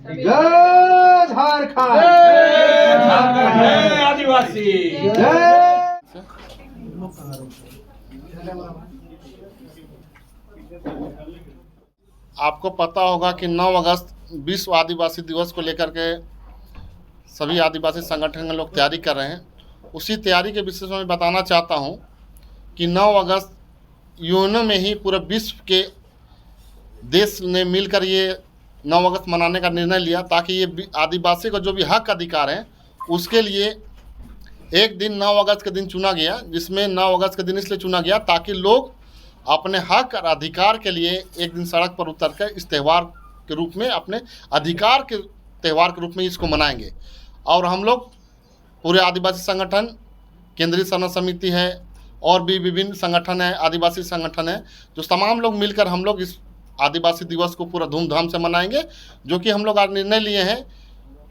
जय झारखंड, जय आदिवासी। जय। आपको पता होगा कि 9 अगस्त विश्व आदिवासी दिवस को लेकर के सभी आदिवासी संगठन के लोग तैयारी कर रहे हैं। उसी तैयारी के विषय में मैं बताना चाहता हूं कि 9 अगस्त यूएनओ में ही पूरे विश्व के देश ने मिलकर ये 9 अगस्त मनाने का निर्णय लिया, ताकि ये आदिवासी को जो भी हक अधिकार हैं उसके लिए एक दिन 9 अगस्त के दिन चुना गया, जिसमें 9 अगस्त के दिन इसलिए चुना गया ताकि लोग अपने हक और अधिकार के लिए एक दिन सड़क पर उतर कर इस त्यौहार के रूप में, अपने अधिकार के त्यौहार के रूप में इसको मनाएंगे। और हम लोग पूरे आदिवासी संगठन, केंद्रीय सरना समिति है और भी विभिन्न संगठन है, आदिवासी संगठन है, जो तमाम लोग मिलकर हम लोग इस आदिवासी दिवस को पूरा धूमधाम से मनाएंगे। जो कि हम लोग आज निर्णय लिए हैं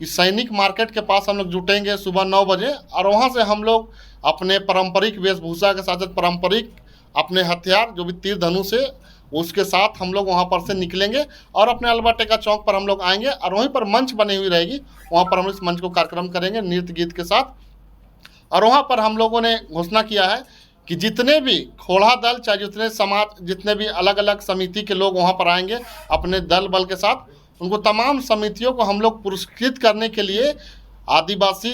कि सैनिक मार्केट के पास हम लोग जुटेंगे सुबह 9 बजे, और वहाँ से हम लोग अपने पारंपरिक वेशभूषा के साथ पारंपरिक अपने हथियार जो भी तीर धनुष है उसके साथ हम लोग वहाँ पर से निकलेंगे और अपने अल्बर्टा चौक पर हम लोग आएंगे, और वहीं पर मंच बनी हुई रहेगी, वहाँ पर हम इस मंच को कार्यक्रम करेंगे नृत्य गीत के साथ। और वहाँ पर हम लोगों ने घोषणा किया है कि जितने भी खोड़ा दल, चाहे जितने समाज, जितने भी अलग अलग समिति के लोग वहाँ पर आएंगे अपने दल बल के साथ, उनको तमाम समितियों को हम लोग पुरस्कृत करने के लिए आदिवासी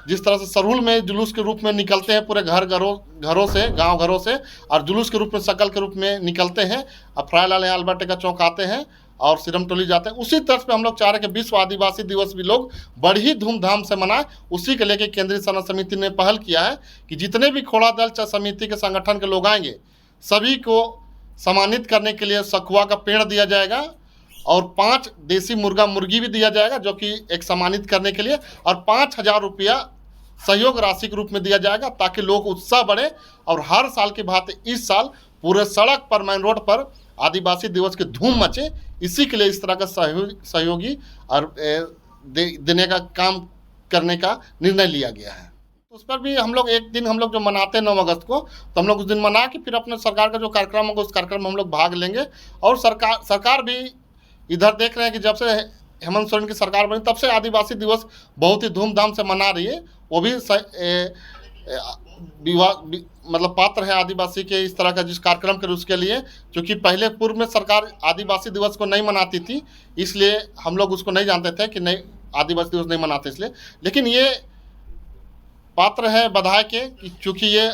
जिस तरह से सरूल में जुलूस के रूप में निकलते हैं, पूरे घरों से, गांव घरों से, और जुलूस के रूप में शकल के रूप में निकलते हैं, अब फ्रायलाल यहाँ अल्बर्टा चौक आते हैं और सिरम टोली जाते हैं, उसी तरह पे हम लोग चाह रहे हैं कि विश्व आदिवासी दिवस भी लोग बड़ी धूमधाम से मनाएं। उसी के लेके केंद्रीय सरना समिति ने पहल किया है कि जितने भी खोड़ा दल चाहे समिति के संगठन के लोग आएंगे सभी को सम्मानित करने के लिए सखुआ का पेड़ दिया जाएगा और 5 देसी मुर्गा मुर्गी भी दिया जाएगा, जो कि एक सम्मानित करने के लिए, और 5,000 रुपया सहयोग राशि के रूप में दिया जाएगा, ताकि लोग उत्साह बढ़े और हर साल की भांति इस साल पूरे सड़क पर, मेन रोड पर आदिवासी दिवस की धूम मचे। इसी के लिए इस तरह का सहयोगी और देने का काम करने का निर्णय लिया गया है। उस पर भी हम लोग एक दिन हम लोग जो मनाते हैं 9 अगस्त को, तो हम लोग उस दिन मना के फिर अपने सरकार का जो कार्यक्रम होगा उस कार्यक्रम में हम लोग भाग लेंगे। और सरकार भी इधर देख रहे हैं कि जब से हेमंत सोरेन की सरकार बनी तब से आदिवासी दिवस बहुत ही धूमधाम से मना रही है। वो भी मतलब पात्र है आदिवासी के इस तरह का जिस कार्यक्रम करे उसके लिए, क्योंकि पहले पूर्व में सरकार आदिवासी दिवस को नहीं मनाती थी, इसलिए हम लोग उसको नहीं जानते थे कि नहीं आदिवासी दिवस नहीं मनाते इसलिए। लेकिन ये पात्र है बधाई के कि चूँकि ये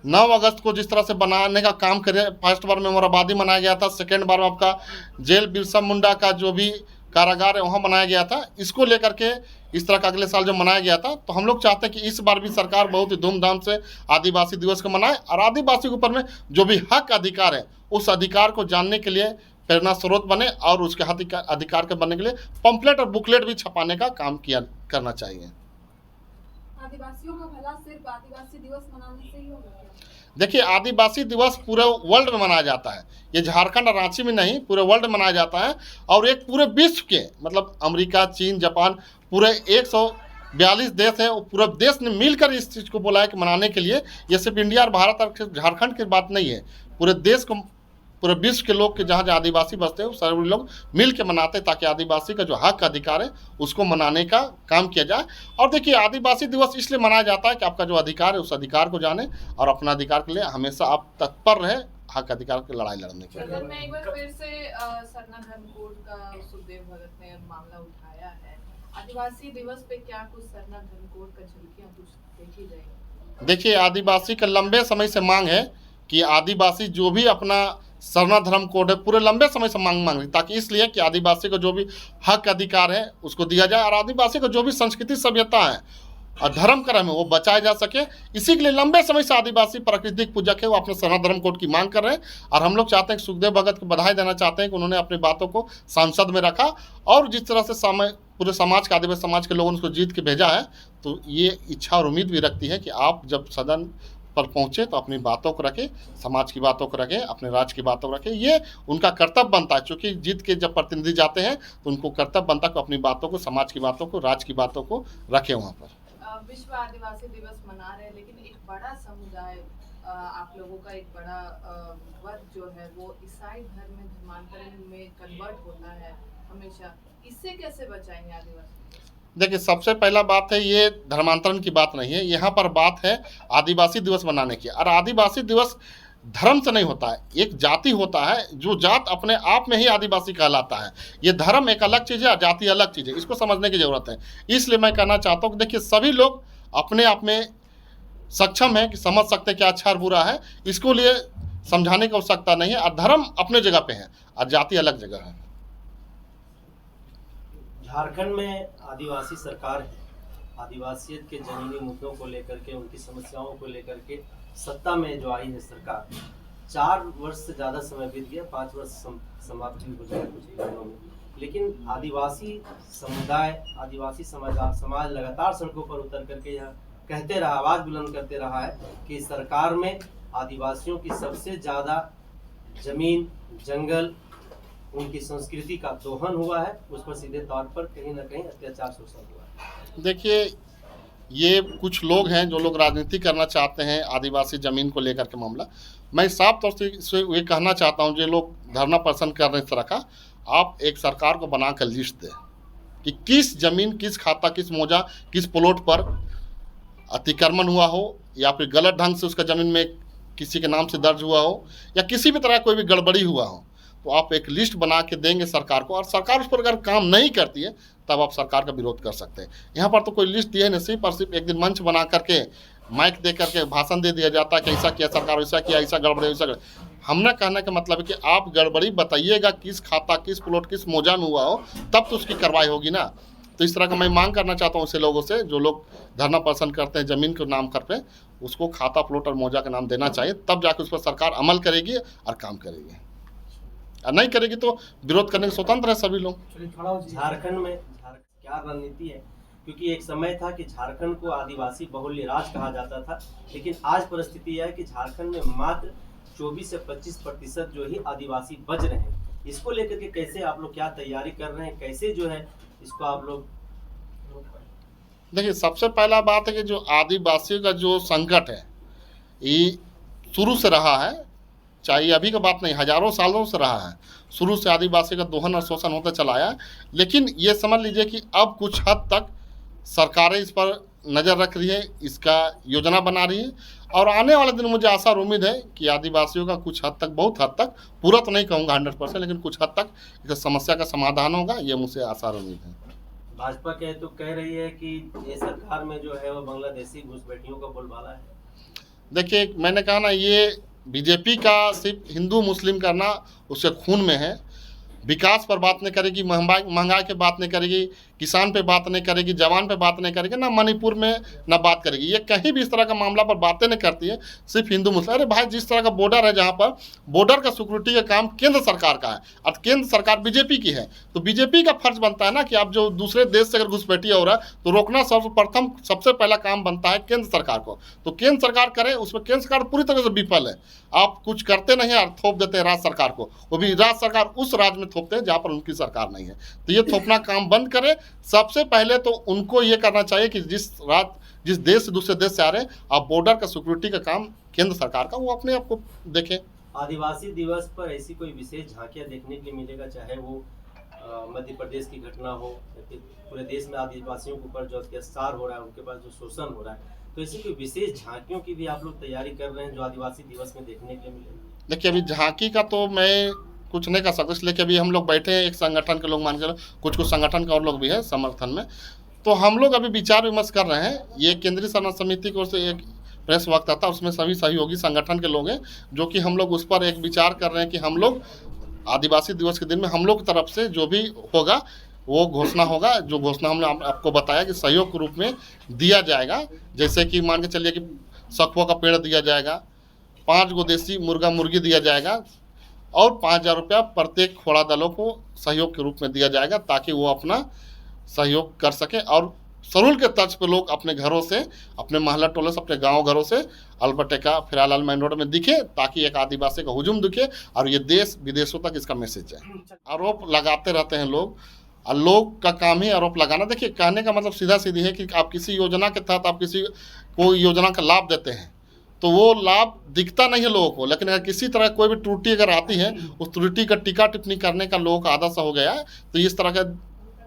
9 अगस्त को जिस तरह से बनाने का काम करे, फर्स्ट बार में मोराबादी मनाया गया था, सेकेंड बार में आपका जेल बिरसा मुंडा का जो भी कारागार है वहाँ बनाया गया था, इसको लेकर के इस तरह का अगले साल जो मनाया गया था, तो हम लोग चाहते हैं कि इस बार भी सरकार बहुत ही धूमधाम से आदिवासी दिवस को मनाए और आदिवासी के ऊपर में जो भी हक अधिकार है उस अधिकार को जानने के लिए प्रेरणा स्रोत बने, और उसके अधिकार के बनने के लिए पंपलेट और बुकलेट भी छपाने का काम करना चाहिए। आदिवासियों का भला सिर्फ आदिवासी दिवस मनाने से ही होगा? देखिए, आदिवासी दिवस पूरे वर्ल्ड में मनाया जाता है, ये झारखंड और रांची में नहीं, पूरे वर्ल्ड में मनाया जाता है। और एक पूरे विश्व के, मतलब अमेरिका, चीन, जापान, पूरे 142 देश है, पूरे देश ने मिलकर इस चीज़ को बोला है कि मनाने के लिए। ये सिर्फ इंडिया और भारत और झारखंड की बात नहीं है, पूरे देश को, पूरे विश्व के लोग के जहाँ जहाँ आदिवासी बसते हैं सभी लोग मिल के मनाते हैं, ताकि आदिवासी का जो हक अधिकार है उसको मनाने का काम किया जाए। और देखिए, आदिवासी दिवस इसलिए मनाया जाता है कि आपका जो अधिकार है उस अधिकार को जाने और अपना अधिकार के लिए हमेशा आप तत्पर रहे हक अधिकार की लड़ाई लड़ने के लिए। मैं एक बार फिर से सरना धर्म कोड का सुखदेव भगत ने मामला उठाया है, आदिवासी दिवस पे क्या कुछ सरना धर्म कोड का झलकियां कुछ देखी जाएगी? देखिए, आदिवासी का लंबे समय से मांग है कि आदिवासी जो भी अपना सरना धर्म कोड है पूरे लंबे समय से मांग रही, ताकि इसलिए कि आदिवासी को जो भी हक अधिकार है उसको दिया जाए और आदिवासी को जो भी संस्कृति सभ्यता है और धर्म कर्म है वो बचाया जा सके। इसी के लिए लंबे समय से आदिवासी प्राकृतिक पूजक है वो अपने सरना धर्म कोड की मांग कर रहे हैं, और हम लोग चाहते हैं कि सुखदेव भगत को बधाई देना चाहते हैं कि उन्होंने अपनी बातों को संसद में रखा, और जिस तरह से पूरे समाज के, आदिवासी समाज के लोगों ने उसको जीत के भेजा है, तो ये इच्छा और उम्मीद भी रखती है कि आप जब सदन पर पहुँचे तो अपनी बातों को रखें, समाज की बातों को रखें, अपने राज्य की बातों को रखें। ये उनका कर्तव्य बनता है, क्योंकि जीत के जब प्रतिनिधि जाते हैं तो उनको कर्तव्य बनता है कि अपनी बातों को, समाज की बातों को, राज्य की बातों को रखें वहाँ पर। विश्व आदिवासी दिवस मना रहे हैं, लेकिन एक बड़ा समुदाय, आप लोगों का एक बड़ा वर्ग जो है वो ईसाई धर्म में, धर्मांतरण में कन्वर्ट होता है, हमेशा, इससे कैसे बचाएंगे आदिवासी? देखिए, सबसे पहला बात है, ये धर्मांतरण की बात नहीं है, यहाँ पर बात है आदिवासी दिवस मनाने की। और आदिवासी दिवस धर्म से नहीं होता है, एक जाति होता है, जो जात अपने आप में ही आदिवासी कहलाता है। ये धर्म एक अलग चीज़ है और जाति अलग चीज़ है, इसको समझने की ज़रूरत है। इसलिए मैं कहना चाहता हूँ कि देखिए, सभी लोग अपने आप में सक्षम है कि समझ सकते हैं क्या अच्छा और बुरा है, इसको लिए समझाने की आवश्यकता नहीं है। और धर्म अपने जगह पे है और जाति अलग जगह है। झारखंड में आदिवासी सरकार है, आदिवासियत के जमीनी मुद्दों को लेकर के, उनकी समस्याओं को लेकर के सत्ता में जो आई है सरकार, 4 वर्ष से ज़्यादा समय बीत गया, 5 वर्ष समाप्ति हो जाए कुछ ही दिनों में। लेकिन आदिवासी समुदाय, आदिवासी समाज लगातार सड़कों पर उतर करके यह कहते रहा, आवाज़ बुलंद करते रहा है कि सरकार में आदिवासियों की सबसे ज़्यादा जमीन, जंगल, उनकी संस्कृति का दोहन हुआ है, उस पर सीधे तौर पर कहीं ना कहीं अत्याचार शोषण हुआ है। देखिए, ये कुछ लोग हैं जो लोग राजनीति करना चाहते हैं आदिवासी ज़मीन को लेकर के मामला। मैं साफ तौर से ये कहना चाहता हूँ, जो लोग धरना प्रदर्शन कर रहे हैं इस तरह का, आप एक सरकार को बना कर लिस्ट दें कि किस ज़मीन, किस खाता, किस मौजा, किस प्लॉट पर अतिक्रमण हुआ हो, या फिर गलत ढंग से उसका ज़मीन में किसी के नाम से दर्ज हुआ हो, या किसी भी तरह कोई भी गड़बड़ी हुआ हो, तो आप एक लिस्ट बना के देंगे सरकार को। और सरकार उस पर अगर काम नहीं करती है तब आप सरकार का विरोध कर सकते हैं। यहाँ पर तो कोई लिस्ट दिया नहीं, सिर्फ और सिर्फ एक दिन मंच बना करके माइक दे करके भाषण दे दिया जाता है कि ऐसा किया सरकार, वैसा किया, ऐसा गड़बड़ी, वैसा गड़बड़ी। हमने कहने का मतलब है कि आप गड़बड़ी बताइएगा, किस खाता, किस प्लॉट, किस मौजा में हुआ हो, तब तो उसकी कार्रवाई होगी ना। तो इस तरह का मैं मांग करना चाहता हूँ ऐसे लोगों से, जो लोग धरना प्रदर्शन करते हैं ज़मीन के नाम कर पे, उसको खाता, प्लॉट और मौजा का नाम देना चाहिए, तब जाकर उस पर सरकार अमल करेगी और काम करेगी। और नहीं करेगी तो विरोध करने के स्वतंत्र है सभी लोग। झारखंड में क्या रणनीति है? क्योंकि एक समय था कि झारखंड को आदिवासी बहुल्य राज्य कहा जाता था, लेकिन आज परिस्थिति यह है कि झारखंड में मात्र 24 से 25% जो ही आदिवासी बच रहे हैं। इसको लेकर के कैसे आप लोग क्या तैयारी कर रहे हैं, कैसे जो है इसको आप लोग? देखिए, सबसे पहला बात है कि जो आदिवासियों का जो संकट है, ये शुरू से रहा है, चाहे अभी का बात नहीं, हजारों सालों से रहा है। शुरू से आदिवासी का दोहन और शोषण होता चला आया। लेकिन ये समझ लीजिए कि अब कुछ हद तक सरकारें इस पर नज़र रख रही है, इसका योजना बना रही है, और आने वाले दिन मुझे आशा और उम्मीद है कि आदिवासियों का कुछ हद तक, बहुत हद तक, पूरा तो नहीं कहूँगा 100%, लेकिन कुछ हद तक इस समस्या का समाधान होगा, ये मुझे आशा और उम्मीद है। भाजपा कह रही है कि ये सरकार में जो है वो बांग्लादेशी घुसपैठियों का बोलबाला है। देखिए, मैंने कहा ना, ये बीजेपी का सिर्फ हिंदू मुस्लिम करना उसके खून में है। विकास पर बात नहीं करेगी, महंगाई पे बात नहीं करेगी, किसान पे बात नहीं करेगी, जवान पे बात नहीं करेगी, ना मणिपुर में ना बात करेगी। ये कहीं भी इस तरह का मामला पर बातें नहीं करती है, सिर्फ हिंदू मुस्लिम। अरे भाई, जिस तरह का बॉर्डर है, जहाँ पर बॉर्डर का सिक्योरिटी का काम केंद्र सरकार का है, और केंद्र सरकार बीजेपी की है, तो बीजेपी का फर्ज बनता है ना कि आप जो दूसरे देश से अगर घुसपैठिया हो रहा है तो रोकना सर्वप्रथम, सबसे पहला काम बनता है केंद्र सरकार को। तो केंद्र सरकार करे, उसमें केंद्र सरकार पूरी तरह से विफल है। आप कुछ करते नहीं और थोप देते हैं राज्य सरकार को, वो भी राज्य सरकार उस राज्य में थोपते हैं जहाँ पर उनकी सरकार नहीं है। तो ये थोपना काम बंद करे। सबसे पहले तो उनको ये करना चाहिए कि जिस देश से दूसरे देश से आ रहे हैं, आप बॉर्डर का सिक्योरिटी का काम केंद्र सरकार का, वो अपने आप को देखें। आदिवासी दिवस पर ऐसी कोई विशेष झांकियां देखने के लिए मिलेगा, चाहे वो मध्य प्रदेश की घटना हो या फिर पूरे देश में आदिवासियों के ऊपर जो अत्याचार हो रहा है, उनके पास जो शोषण हो रहा है, तो ऐसी कोई विशेष झांकियों की भी आप लोग तैयारी कर रहे हैं जो आदिवासी दिवस में देखने के लिए मिलेगी? देखिए, अभी झांकी का तो मैं कुछ नहीं कर सकता, इसलिए कि अभी हम लोग बैठे हैं, एक संगठन के लोग मान के, कुछ संगठन का और लोग भी है समर्थन में, तो हम लोग अभी विचार विमर्श कर रहे हैं। ये केंद्रीय शरण समिति की ओर से एक प्रेस वक्ता था, उसमें सभी सहयोगी संगठन के लोग हैं, जो कि हम लोग उस पर एक विचार कर रहे हैं कि हम लोग आदिवासी दिवस के दिन में हम लोग की तरफ से जो भी होगा वो घोषणा होगा। जो घोषणा हमने आपको बताया कि सहयोग के रूप में दिया जाएगा, जैसे कि मान के चलिए कि सखुआ का पेड़ दिया जाएगा, 5 गो देसी मुर्गा मुर्गी दिया जाएगा, और 5,000 रुपया प्रत्येक खोड़ा दलों को सहयोग के रूप में दिया जाएगा, ताकि वो अपना सहयोग कर सके। और सरूल के तर्ज पर लोग अपने घरों से, अपने मोहल्ला टोले से, अपने गांव घरों से अल्बर्टेका फिरालाल मेन रोड में दिखे, ताकि एक आदिवासी का हुजूम दिखे और ये देश विदेशों तक इसका मैसेज जाए। आरोप लगाते रहते हैं लोग, और लोग का काम ही आरोप लगाना। देखिए, कहने का मतलब सीधा सीधी है कि आप किसी योजना के तहत आप किसी को योजना का लाभ देते हैं, तो वो लाभ दिखता नहीं है लोगों को। लेकिन अगर किसी तरह कोई भी त्रुटि अगर आती है, उस त्रुटि का टीका टिप्पणी करने का लोगों का आदत सा हो गया है। तो इस तरह का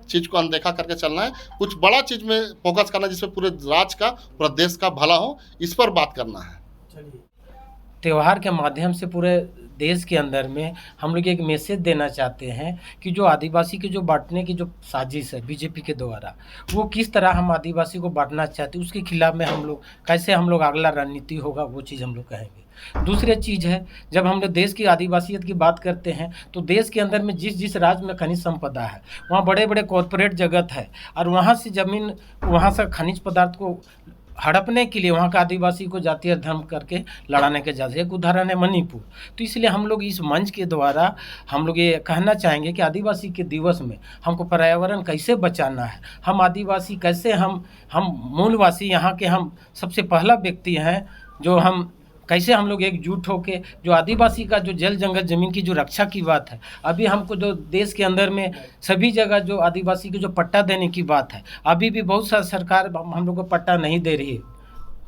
चीज़ को अनदेखा करके चलना है, कुछ बड़ा चीज़ में फोकस करना है जिसमें पूरे राज्य का, पूरा देश का भला हो, इस पर बात करना है। त्यौहार के माध्यम से पूरे देश के अंदर में हम लोग एक मैसेज देना चाहते हैं कि जो आदिवासी की जो बांटने की जो साजिश है बीजेपी के द्वारा, वो किस तरह हम आदिवासी को बांटना चाहते हैं, उसके खिलाफ में हम लोग कैसे हम लोग अगला रणनीति होगा वो चीज़ हम लोग कहेंगे। दूसरी चीज़ है, जब हम लोग देश की आदिवासियत की बात करते हैं तो देश के अंदर में जिस जिस राज्य में खनिज संपदा है वहाँ बड़े बड़े कॉरपोरेट जगत है, और वहाँ से ज़मीन, वहाँ से खनिज पदार्थ को हड़पने के लिए वहाँ का आदिवासी को जातीय धर्म करके लड़ाने के जैसे एक उदाहरण है मणिपुर। तो इसलिए हम लोग इस मंच के द्वारा हम लोग ये कहना चाहेंगे कि आदिवासी के दिवस में हमको पर्यावरण कैसे बचाना है, हम आदिवासी कैसे हम मूलवासी यहाँ के हम सबसे पहला व्यक्ति हैं जो हम कैसे हम लोग एकजुट होके जो आदिवासी का जो जल जंगल ज़मीन की जो रक्षा की बात है, अभी हमको जो देश के अंदर में सभी जगह जो आदिवासी को जो पट्टा देने की बात है, अभी भी बहुत सा सरकार हम लोग को पट्टा नहीं दे रही है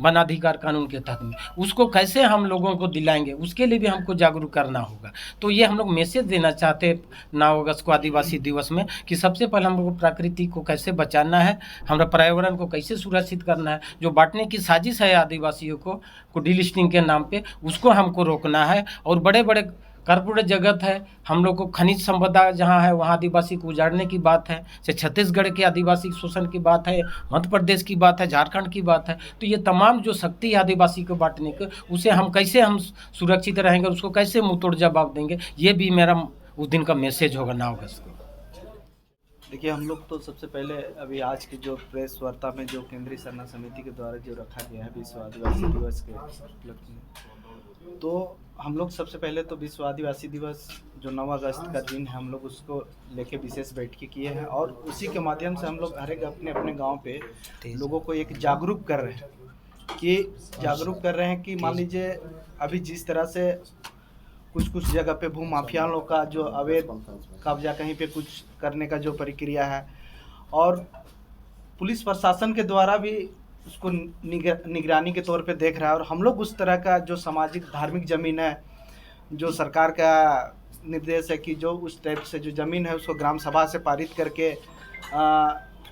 वनाधिकार कानून के तहत में, उसको कैसे हम लोगों को दिलाएंगे, उसके लिए भी हमको जागरूक करना होगा। तो ये हम लोग मैसेज देना चाहते हैं 9 अगस्त को आदिवासी दिवस में कि सबसे पहले हम लोग को प्रकृति को कैसे बचाना है, हमारा पर्यावरण को कैसे सुरक्षित करना है, जो बांटने की साजिश है आदिवासियों को डीलिस्टिंग के नाम पे, उसको हमको रोकना है। और बड़े बड़े कॉरपोरेट जगत है, हम लोग को खनिज संपदा जहाँ है वहाँ आदिवासी को उजाड़ने की बात है, से छत्तीसगढ़ के आदिवासी शोषण की बात है, मध्य प्रदेश की बात है, झारखंड की बात है। तो ये तमाम जो शक्ति है आदिवासी को बांटने के, उसे हम कैसे हम सुरक्षित रहेंगे, उसको कैसे मुँह तोड़ जवाब देंगे, ये भी मेरा उस दिन का मैसेज होगा 9 अगस्त को। देखिए, हम लोग तो सबसे पहले अभी आज की जो प्रेस वार्ता में जो केंद्रीय सरना समिति के द्वारा जो रखा गया है विश्व आदिवासी दिवस के उपलक्ष्य में, तो हम लोग सबसे पहले तो विश्व आदिवासी दिवस जो 9 अगस्त का दिन है, हम लोग उसको लेके विशेष बैठकें किए हैं और उसी के माध्यम से हम लोग हर एक अपने अपने गांव पे लोगों को एक जागरूक कर रहे हैं कि मान लीजिए अभी जिस तरह से कुछ जगह पे भू माफिया लोग का जो अवैध कब्जा कहीं पे कुछ करने का जो प्रक्रिया है, और पुलिस प्रशासन के द्वारा भी उसको निगरानी के तौर पे देख रहा है। और हम लोग उस तरह का जो सामाजिक धार्मिक ज़मीन है, जो सरकार का निर्देश है कि जो उस टाइप से जो ज़मीन है उसको ग्राम सभा से पारित करके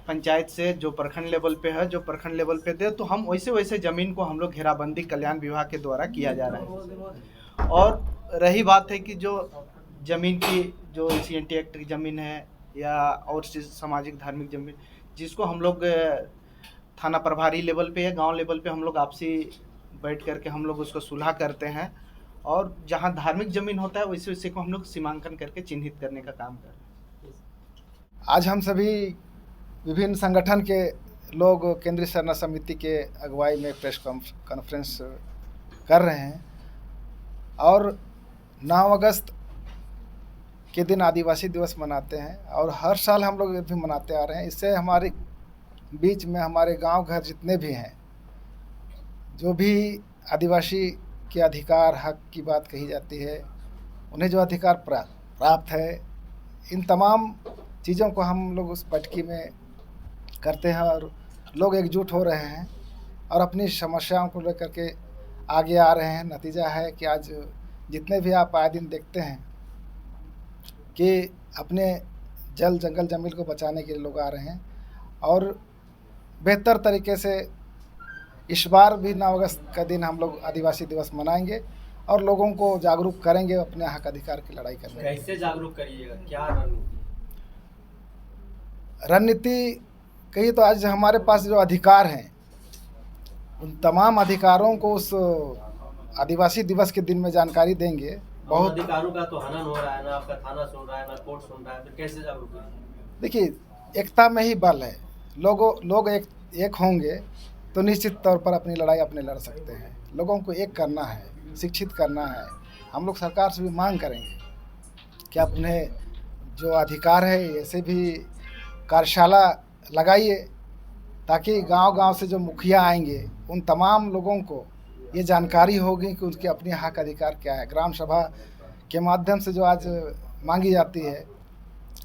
पंचायत से जो प्रखंड लेवल पे है, जो प्रखंड लेवल पे दे, तो हम वैसे ज़मीन को हम लोग घेराबंदी कल्याण विभाग के द्वारा किया जा रहा है। और रही बात है कि जो ज़मीन की जो CNT एक्ट की ज़मीन है या और सामाजिक धार्मिक ज़मीन, जिसको हम लोग थाना प्रभारी लेवल पे या गांव लेवल पे हम लोग आपसी बैठ करके हम लोग उसको सुलह करते हैं, और जहां धार्मिक ज़मीन होता है वैसे को हम लोग सीमांकन करके चिन्हित करने का काम कर रहे हैं। आज हम सभी विभिन्न संगठन के लोग केंद्रीय सरना समिति के अगुवाई में प्रेस कॉन्फ्रेंस कर रहे हैं, और 9 अगस्त के दिन आदिवासी दिवस मनाते हैं और हर साल हम लोग भी मनाते आ रहे हैं। इससे हमारे बीच में हमारे गांव घर जितने भी हैं, जो भी आदिवासी के अधिकार हक की बात कही जाती है, उन्हें जो अधिकार प्राप्त है, इन तमाम चीज़ों को हम लोग उस बैठकी में करते हैं और लोग एकजुट हो रहे हैं और अपनी समस्याओं को लेकर के आगे आ रहे हैं। नतीजा है कि आज जितने भी आप आए दिन देखते हैं कि अपने जल जंगल ज़मीन को बचाने के लिए लोग आ रहे हैं, और बेहतर तरीके से इस बार भी 9 अगस्त का दिन हम लोग आदिवासी दिवस मनाएंगे और लोगों को जागरूक करेंगे अपने हक अधिकार की लड़ाई करने। कैसे जागरूक करिएगा, क्या रणनीति कही तो आज हमारे पास जो अधिकार हैं उन तमाम अधिकारों को उस आदिवासी दिवस के दिन में जानकारी देंगे। बहुत अधिकारों का तो हनन हो रहा है ना, आपका थाना सुन रहा है ना कोर्ट सुन रहा है, फिर कैसे जागरूक करेंगे? देखिए, एकता में ही बल है। लोग एक होंगे तो निश्चित तौर पर अपनी लड़ाई अपने लड़ सकते हैं। लोगों को एक करना है, शिक्षित करना है। हम लोग सरकार से भी मांग करेंगे कि अपने जो अधिकार है ऐसे भी कार्यशाला लगाइए, ताकि गांव-गांव से जो मुखिया आएंगे उन तमाम लोगों को ये जानकारी होगी कि उनके अपने हक अधिकार क्या है। ग्राम सभा के माध्यम से जो आज मांगी जाती है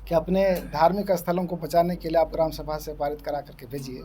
कि अपने धार्मिक स्थलों को बचाने के लिए आप ग्राम सभा से पारित करा करके भेजिए।